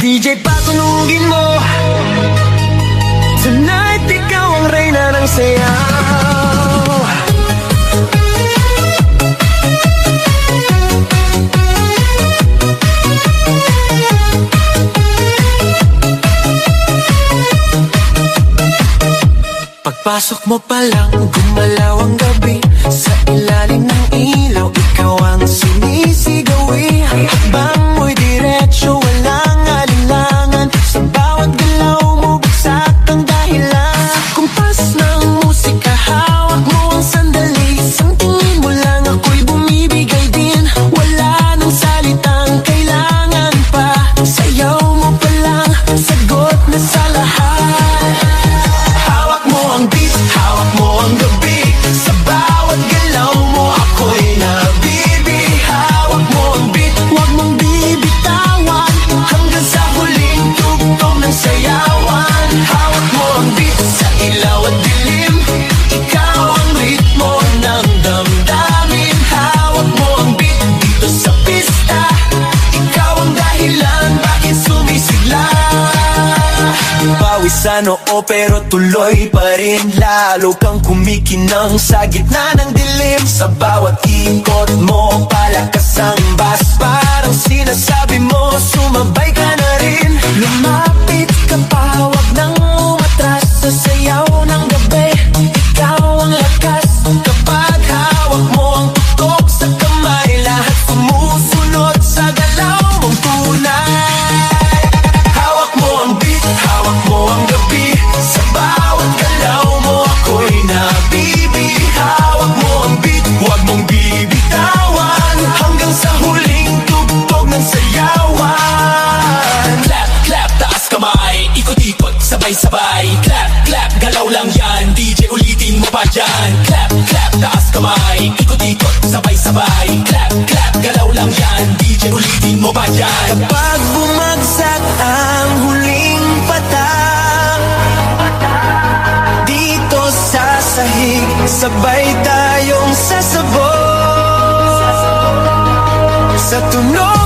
DJ patunugin mo, tonight ikaw ang reyna ng sayaw. Pagpasok mo pa lang, gumalaw ang gabi. Sa ilalim ng ilaw, ikaw ang sinisigawi. Habang mo'y diretsyo, walang alinlangan. Sa bawat galaw mo, bagsak ang dahilan. Sa kumpas ng musika, hawak mo ang sandali. Isang tingin mo lang, ako'y bumibigay din. Wala nang salitang kailangan pa. Sayaw mo pa lang, sagot na sa lahat. Hawak mo ang beat, hawak mo ang gabi. Sa bawat galaw mo, ako'y nabibi. Hawak mo ang beat, huwag mong bibitawan. Hanggang sa huling tugtog ng sayawan. Hawak mo ang beat, sa ilaw at dilim. Ikaw ang ritmo ng damdamin. Hawak mo ang beat, dito sa pista. Ikaw ang dahilan, bakit sumisigla. Pawisan oo pero tuloy pa rin. Lalo kang kumikinang sa gitna ng dilim. Sa bawat ikot mo, palakas ang bass. Parang sinasabi mo, sumabay ka na rin. Lumapit ka pa, wag nang umatras. Sa sayaw ng gabi, ikaw ang lakas. Kapag hawak mo ang tutok sa kamay, lahat sumusunod sa galaw mong tunay. Hawak mo ang beat, hawak mo ang gabi. Sa bawat galaw mo, ako'y nabibi. Hawak mo ang beat, huwag mong bibitawan. Hanggang sa huling tugtog ng sayawan. Clap, clap, taas kamay, ikot-ikot, sabay-sabay. Clap, clap, galaw lang yan, DJ ulitin mo pa dyan. Clap, clap, taas kamay, ikot-ikot, sabay-sabay. Clap, clap, galaw lang yan, DJ ulitin mo pa dyan. Kapag bumagsak ang huling patak, dito sa sahig, sabay tayong sasabog. Sa tunog